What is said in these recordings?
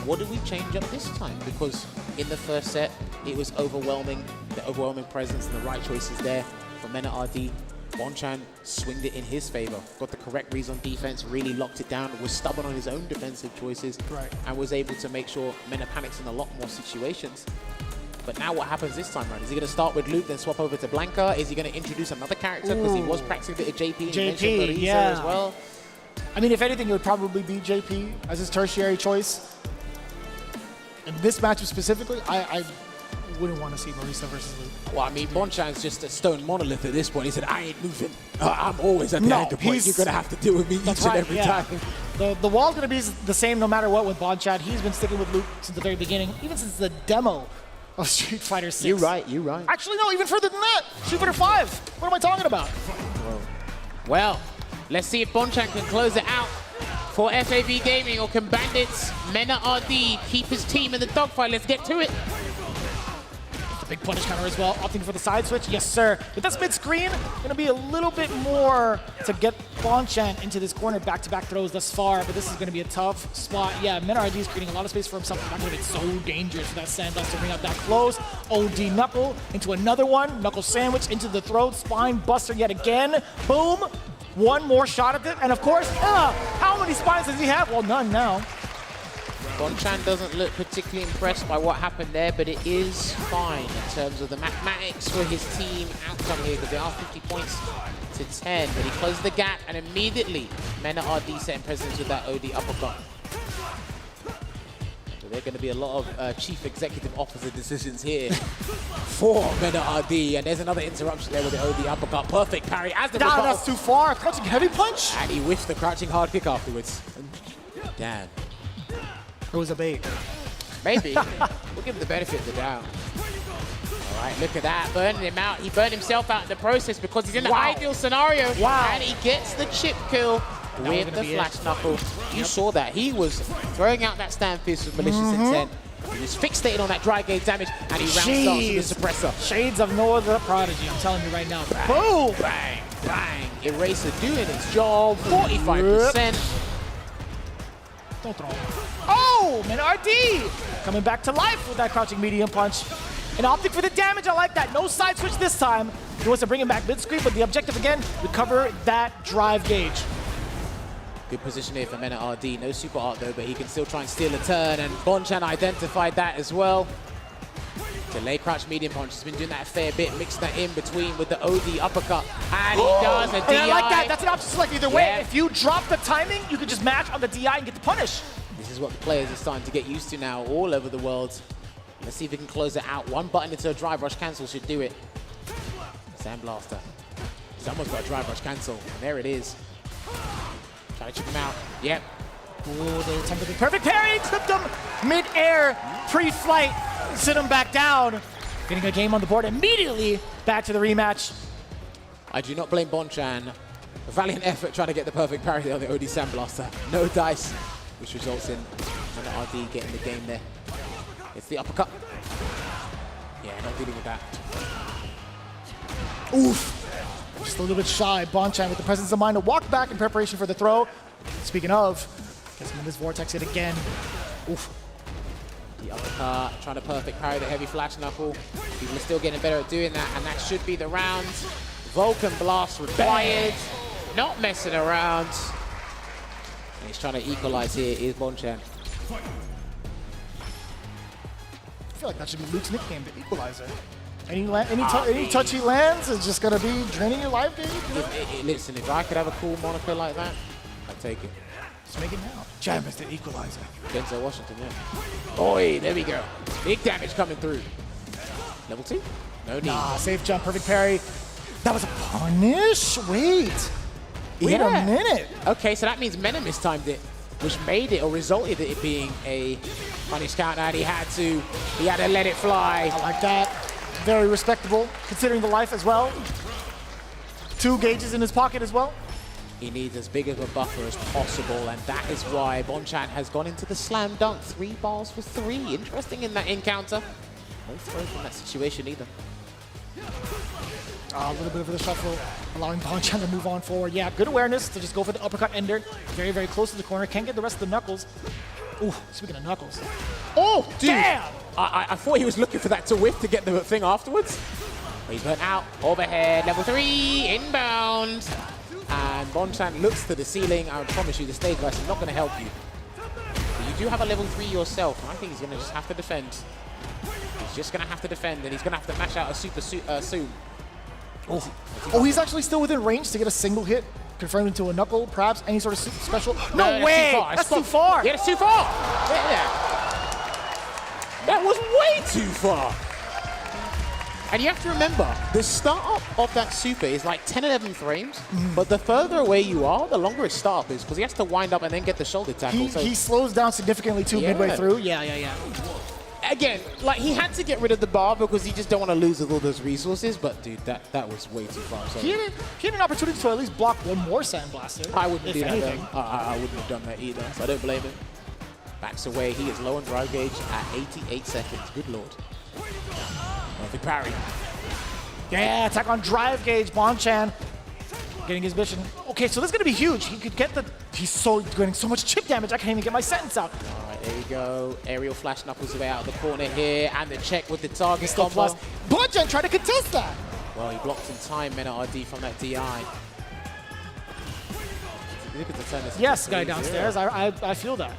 what did we change up this time? Because in the first set, it was overwhelming, the overwhelming presence and the right choices there for MenaRD. Bonchan swinged it in his favor, got the correct reads on defense, really locked it down, was stubborn on his own defensive choices, and was able to make sure Mena panics in a lot more situations. But now what happens this time around? Is he going to start with Luke, then swap over to Blanca? Is he going to introduce another character? Because he was practicing a bit of JP and mentioned Marisa as well. I mean, if anything, it would probably be JP as his tertiary choice. In this matchup specifically, I wouldn't want to see Marisa versus Luke. Well, I mean, Bonchan's just a stone monolith at this point. He said, I ain't moving. I'm always at the end of point. You're going to have to deal with me each and every time. The wall's going to be the same no matter what with Bonchan. He's been sticking with Luke since the very beginning, even since the demo of Street Fighter 6. You're right, you're right. Actually, no, even further than that. Street Fighter 5. What am I talking about? Well, let's see if Bonchan can close it out for FAV Gaming, or can Bandits, MenaRD keep his team in the dogfight? Let's get to it. Big punish counter as well, opting for the side switch. Yes, sir. But that's mid-screen. Going to be a little bit more to get Bonchan into this corner. Back-to-back throws thus far, but this is going to be a tough spot. Yeah, MenaRD is creating a lot of space for himself. It's not going to be so dangerous for that Sandbox to bring out that close. OD Knuckle into another one. Knuckle sandwich into the throat. Spine buster yet again. Boom. One more shot at it. And of course, how many spines does he have? Well, none now. Bonchan doesn't look particularly impressed by what happened there, but it is fine in terms of the mathematics for his team outcome here, because they are 50 points to 10. But he closed the gap, and immediately MenaRD setting precedence with that OD uppercut. So there are going to be a lot of chief executive officer decisions here for MenaRD. And there's another interruption there with the OD uppercut. Perfect parry as the rebuttal. That's too far. Crouching heavy punch. And he whiffed the crouching hard kick afterwards. Damn. It was a bait. Maybe. We'll give him the benefit of the doubt. All right, look at that. Burning him out. He burned himself out in the process because he's in the ideal scenario. And he gets the chip kill with the flash knuckle. You saw that. He was throwing out that stand fist with malicious intent. He was fixated on that dry gauge damage, and he round starts with the suppressor. Shades of no other prodigy, I'm telling you right now. Bang, boom! Bang, bang. Eraser doing its job. 45%. Don't throw him. Oh, MenaRD coming back to life with that crouching medium punch. And opting for the damage, I like that. No side switch this time. He wants to bring him back mid-screen, but the objective again, recover that drive gauge. Good position here for MenaRD. No super art though, but he can still try and steal a turn, and Bonchan identified that as well. Delay crouch medium punch. He's been doing that a fair bit, mixed that in between with the OD uppercut. And he does a DI. And I like that. That's an option select either way. If you drop the timing, you can just match on the DI and get the punish. This is what the players are starting to get used to now all over the world. Let's see if we can close it out. One button into a drive rush cancel should do it. Sandblaster. Someone's got a drive rush cancel. And there it is. Trying to chip him out. Yep. Ooh, they attempted the perfect parry. Clipped him mid-air, pre-flight. Sit him back down. Getting a game on the board immediately. Back to the rematch. I do not blame Bonchan. A valiant effort trying to get the perfect parry on the OD Sandblaster. No dice, which results in MenaRD getting the game there. It's the uppercut. Yeah, not dealing with that. Oof. Just a little bit shy. Bonchan with the presence of mind to walk back in preparation for the throw. Speaking of, gets him in this vortex hit again. Oof. The uppercut, trying to perfect parry the heavy flash knuckle. People are still getting better at doing that, and that should be the round. Vulcan Blast required. Not messing around. And he's trying to equalize here, is Bonchan. I feel like that should be Luke's nickname, the equalizer. Any touch he lands is just going to be draining your life, dude. You know? Listen, if I could have a cool moniker like that, I'd take it. Let's make it now. Jam is the equalizer. Denzel Washington, yeah. Oi, there we go. Big damage coming through. Level 2? No need. Nah, safe jump, perfect parry. That was a punish? Wait a minute. Okay, so that means Mena mistimed it, which made it or resulted in it being a punish counter, and he had to let it fly. I like that. Very respectable, considering the life as well. 2 gauges in his pocket as well. He needs as big of a buffer as possible, and that is why Bonchan has gone into the slam dunk. 3 balls for 3. Interesting in that encounter. No throw from that situation either. A little bit of the shuffle, allowing Bonchan to move on forward. Yeah, good awareness to just go for the uppercut ender. Very, very close to the corner. Can't get the rest of the knuckles. Ooh, speaking of knuckles. Oh, dude. Damn! I thought he was looking for that to whiff to get the thing afterwards. He's burnt out. Overhead, level 3, inbound. And Bonchan looks to the ceiling. I promise you, the stage guys are not going to help you. But you do have a level 3 yourself. And I think he's going to just have to defend. He's just going to have to defend, and he's going to have to mash out a super soon. Oh, he's actually still within range to get a single hit, confirmed into a knuckle, perhaps any sort of special. No that's way! Too far. That's too far! Yeah, that's too far! Yeah. That was way too far! And you have to remember, the startup of that super is like 10, 11 frames, but the further away you are, the longer his startup is, because he has to wind up and then get the shoulder tackle. He slows down significantly too midway through. Yeah. Again, like, he had to get rid of the bar because he just don't want to lose with all those resources, but dude, that was way too far. So He had an opportunity to at least block one more Sandblaster. I wouldn't if do that anything. though. I wouldn't have done that either, so I don't blame him. Backs away, he is low on drive gauge at 88 seconds. Good lord. Perfect parry. Yeah, attack on drive gauge, Bonchan. Getting his mission. Okay, so this is going to be huge. He could get the... He's getting so much chip damage, I can't even get my sentence out. All right, there you go. Aerial flash knuckles away out of the corner here, and the check with the target Still combo. plus. Bonchan tried to contest that. Well, he blocked in time, MenaRD, from that DI. Look at the turn this Yes, into guy 3-0. downstairs. I feel that.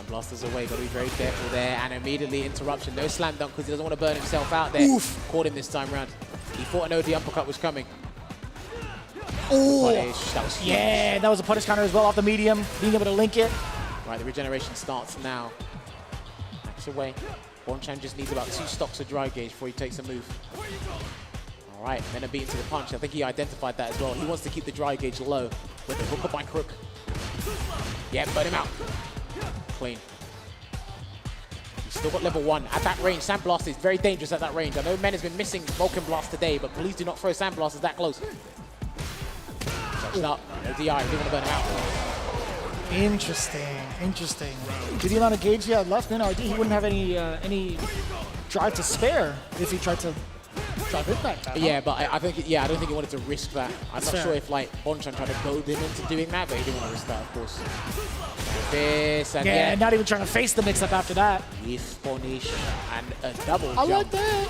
Blasters away, got to be very careful there, and immediately interruption. No slam dunk because he doesn't want to burn himself out there. Oof. Caught him this time round. He thought an OD uppercut was coming. Oh, Punish. That was huge. yeah, that was a punish counter as well off the medium, being able to link it. Right, the regeneration starts now. Backs away. Bonchan just needs about 2 stocks of dry gauge before he takes a move. All right, Mena beating to the punch. I think he identified that as well. He wants to keep the dry gauge low with the hook up by crook. Yeah, burn him out. Clean. He's still got level 1. At that range, Sandblaster is very dangerous at that range. I know Mena's been missing Vulcan Blast today, but please do not throw Sandblasters that close. Touched up. No DI. You don't want to burn him out. Interesting. With the amount of gauge he had left, MenaRD, he wouldn't have any drive to spare if he tried to drive it back. Yeah, but I don't think he wanted to risk that. I'm not fair. sure if like Bonchan tried to goad him into doing that, but he didn't want to risk that, of course. This and Yeah, not even trying to face the mix-up after that. with punish and a double I jump. like that.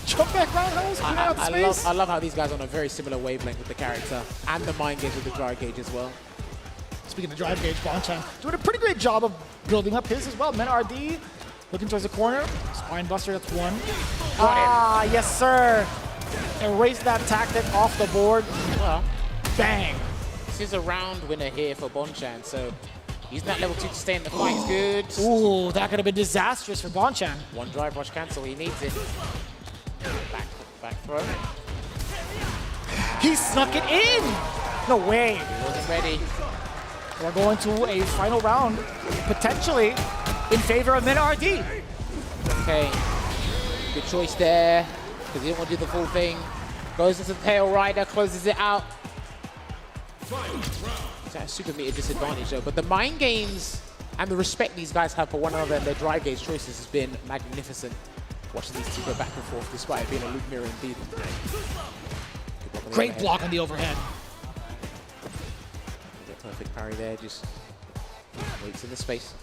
Jump back roundhouse, clean out the space. I love how these guys are on a very similar wavelength with the character and the mind gauge with the dry gauge as well. Speaking of drive gauge, Bonchan doing a pretty great job of building up his as well. MenaRD looking towards the corner. Spine buster, that's 1. Ah, yes, sir. Erase that tactic off the board. Well, Bang. this is a round winner here for Bonchan, so using that level 2 to stay in the fight is good. Ooh, that could have been disastrous for Bonchan. 1 drive rush cancel, he needs it. Back throw. He snuck it in. No way. He wasn't ready. We're going to a final round, potentially in favor of MenaRD. Okay, good choice there, because he didn't want to do the full thing. Goes into the tail rider, closes it out. It's at a super meter disadvantage though, but the mind games and the respect these guys have for one another and their dry gauge choices has been magnificent. Watching these two go back and forth despite it being a loop mirror indeed. Great block on the overhead. Perfect parry there, just waits in the space.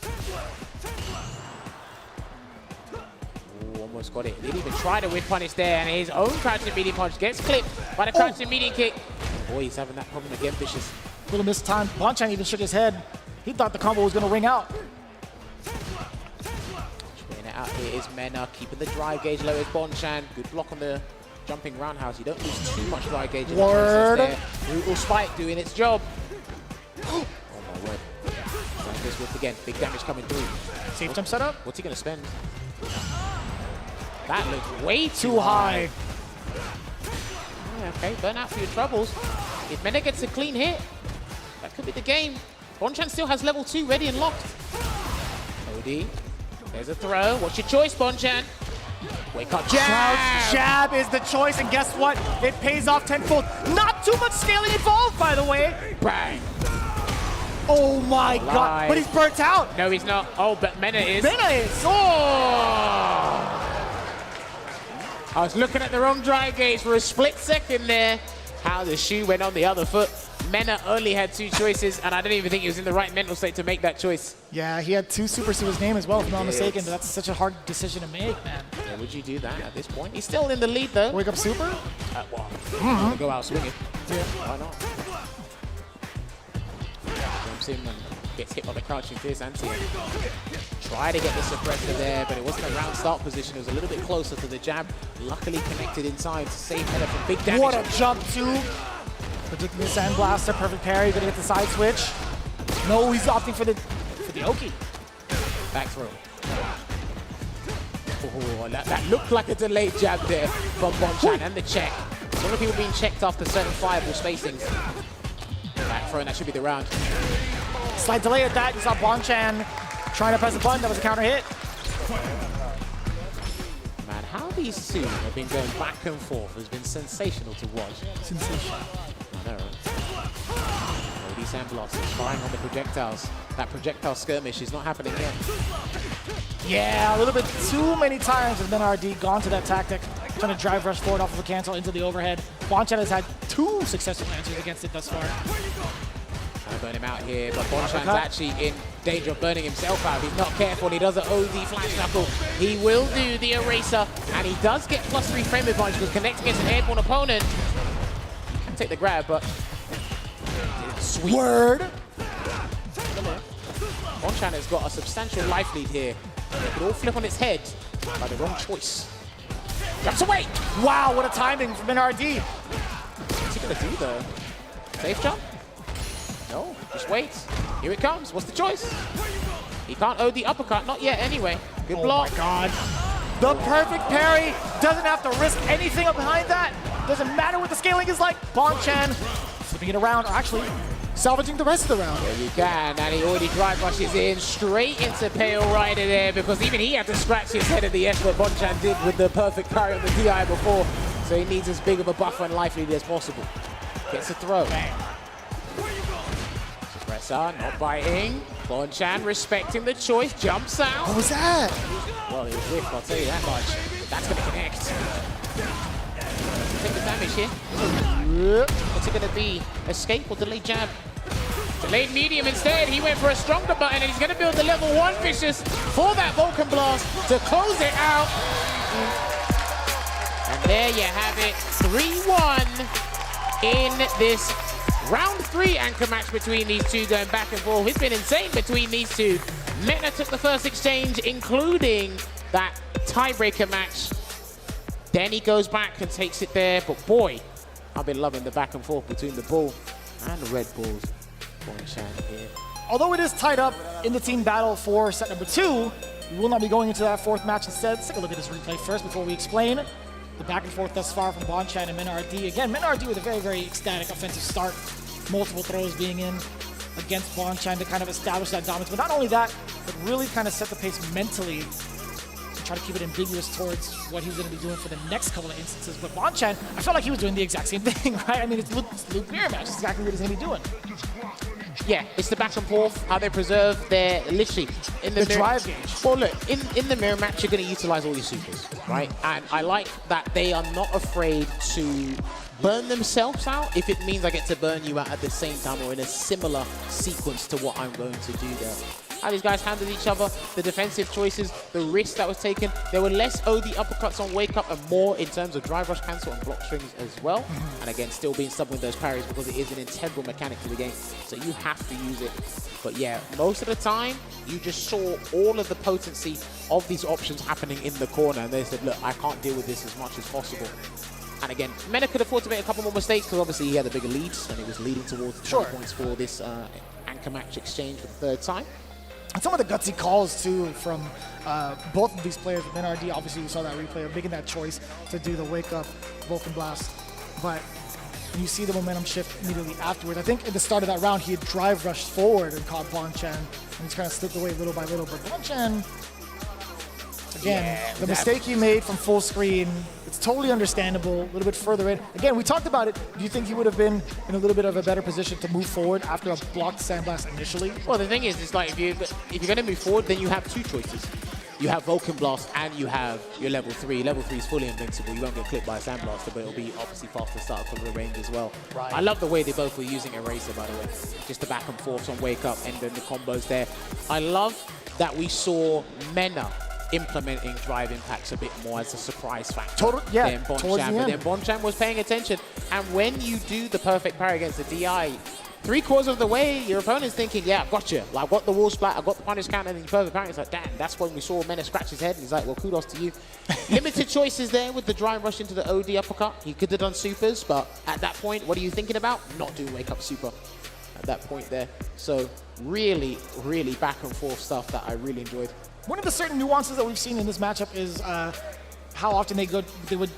Ooh, almost got it. He didn't even try to whip punish there, and his own crouching medium punch gets clipped by the crouching medium kick. Boy, he's having that problem again, Vicious. Little missed time. Bonchan even shook his head. He thought the combo was going to ring out. Trying it out here is Mena, keeping the drive gauge low as Bonchan. Good block on the jumping roundhouse. You don't lose too much drive gauge in the process there. Brutal spike doing its job. Oh my word. Like this whip again. Big damage coming through. Safe jump setup. What's he going to spend? That looks way Too high. Yeah, okay, burn out for your troubles. If Mena gets a clean hit, that could be the game. Bonchan still has level 2 ready and locked. OD. There's a throw. What's your choice, Bonchan? Wake up, jab! Crouch jab is the choice, and guess what? It pays off tenfold. Not too much scaling involved, by the way. Bang! Oh my god, but he's burnt out. No, he's not. Oh, but Mena is. Mena is. Oh! I was looking at the wrong dry gauge for a split second there. How the shoe went on the other foot. Mena only had 2 choices, and I don't even think he was in the right mental state to make that choice. Yeah, he had 2 supers to his name as well, if I'm not mistaken, but that's such a hard decision to make, man. Yeah, would you do that at this point? He's still in the lead, though. Wake up super? Well, go out swinging. Yeah. Why not? Jumps in and gets hit by the crouching fierce anti. Try to get the suppressor there, but it wasn't a round start position. It was a little bit closer to the jab. Luckily connected inside to save Mena from big damage. What a jump, too. Predicting the Sandblaster, perfect parry, gonna get the side switch. No, he's opting for the Oki. Back throw. Oh, that looked like a delayed jab there from Bonchan, and the check. A lot of people being checked after certain fireable spacings. Back throw, and that should be the round. Slight delay at that. You saw Bonchan trying to press the button. That was a counter hit. Man, how these two have been going back and forth has been sensational to watch. Sensational. I know, right? OD Sandblaster firing on the projectiles. That projectile skirmish is not happening yet. Yeah, a little bit too many times has MenaRD gone to that tactic, trying to drive rush forward off of a cancel into the overhead. Bonchan has had 2 successful answers against it thus far. Trying to burn him out here, but Bonchan's actually in danger of burning himself out. He's not careful, he does an OD flash knuckle. He will do the eraser, and he does get +3 frame advantage because connect against an airborne opponent. He can take the grab, but sweet. Word! Bonchan has got a substantial life lead here. It could all flip on its head by the wrong choice. Jumps away! Wow, what a timing from MenaRD. What's he gonna do though? Safe jump? No, just wait. Here it comes. What's the choice? He can't OD uppercut, not yet anyway. Good block. Oh my god. The perfect parry. Doesn't have to risk anything up behind that. Doesn't matter what the scaling is like. Bonchan flipping it around, or actually salvaging the rest of the round. There you can, and he already drive rushes in straight into Pale Rider there, because even he had to scratch his head at the edge what Bonchan did with the perfect parry on the DI before. So he needs as big of a buffer and life lead as possible. Gets a throw. Suppressor not biting. Bonchan respecting the choice, jumps out. What was that? Well, it was whiffed, I'll tell you that much. That's going to connect. Take the damage here. What's it going to be? Escape or delayed jab? Delayed medium instead. He went for a stronger button, and he's going to build the level 1 Vicious for that Vulcan Blast to close it out. And there you have it. 3-1 in this round 3 anchor match between these two, going back and forth. It's been insane between these two. Mena took the first exchange, including that tiebreaker match. Then he goes back and takes it there, but boy, I've been loving the back and forth between the Bull and the Red Bulls. Bonchan here. Although it is tied up in the team battle for set number 2, we will not be going into that 4th match instead. Let's take a look at this replay first before we explain the back and forth thus far from Bonchan and MenaRD. Again, MenaRD with a very, very ecstatic offensive start. Multiple throws being in against Bonchan to kind of establish that dominance. But not only that, but really kind of set the pace mentally to try to keep it ambiguous towards what he's going to be doing for the next couple of instances. But Bonchan, I felt like he was doing the exact same thing, right? I mean, it's Luke Mirror match. It's exactly what he's going to be doing. Yeah, it's the back and forth, how they preserve their, literally, in the drive gauge. Well, look, in the mirror match, you're going to utilize all your supers, right? And I like that they are not afraid to burn themselves out if it means I get to burn you out at the same time or in a similar sequence to what I'm going to do there. How these guys handled each other, the defensive choices, the risk that was taken. There were less OD uppercuts on wake up and more in terms of drive rush cancel and block strings as well. And again, still being stubborn with those parries because it is an integral mechanic to the game. So you have to use it. But yeah, most of the time, you just saw all of the potency of these options happening in the corner. And they said, look, I can't deal with this as much as possible. And again, Mena could afford to make a couple more mistakes because obviously he had the bigger leads and he was leading towards the points for this anchor match exchange for the 3rd time. And some of the gutsy calls, too, from both of these players. MenaRD, obviously, you saw that replay of making that choice to do the wake-up Vulcan Blast. But you see the momentum shift immediately afterwards. I think at the start of that round, he had drive rushed forward and caught Bonchan. And he's kind of slipped away little by little. But Bonchan, again, the mistake he made from full screen, it's totally understandable. A little bit further in. Again, we talked about it. Do you think he would have been in a little bit of a better position to move forward after a blocked Sandblast initially? Well, the thing is, it's like if you're going to move forward, then you have 2 choices. You have Vulcan Blast and you have your level 3. Level 3 is fully invincible. You won't get clipped by a Sand Blaster, but it'll be obviously faster start from the range as well. Right. I love the way they both were using Eraser, by the way. Just the back and forth on Wake Up and then the combos there. I love that we saw Mena implementing drive impacts a bit more as a surprise factor than Bonchan. But then Bonchan was paying attention. And when you do the perfect parry against the DI, 3/4 of the way, your opponent's thinking, yeah, I got you. Like, I've got the wall splat, I've got the punish counter, and then you perfect parry. It's like, damn, that's when we saw Mena scratch his head. And he's like, well, kudos to you. Limited choices there with the drive rush into the OD uppercut. He could have done supers, but at that point, what are you thinking about? Not doing Wake Up Super at that point there. So really, really back and forth stuff that I really enjoyed. One of the certain nuances that we've seen in this matchup is how often they would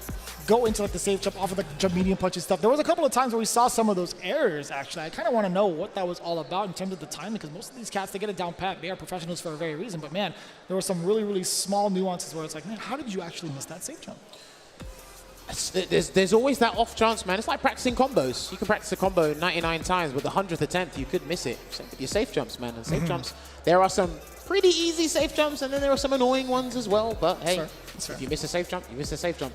go into like the safe jump off of the jump medium punch and stuff. There was a couple of times where we saw some of those errors, actually. I kind of want to know what that was all about in terms of the timing, because most of these cats, they get it down pat. They are professionals for a very reason. But man, there were some really, really small nuances where it's like, man, how did you actually miss that safe jump? There's always that off chance, man. It's like practicing combos. You can practice a combo 99 times, but the 100th attempt, you could miss it. Same with your safe jumps, man. And safe jumps, there are some pretty easy safe jumps, and then there are some annoying ones as well. But hey, if you miss a safe jump, you miss a safe jump.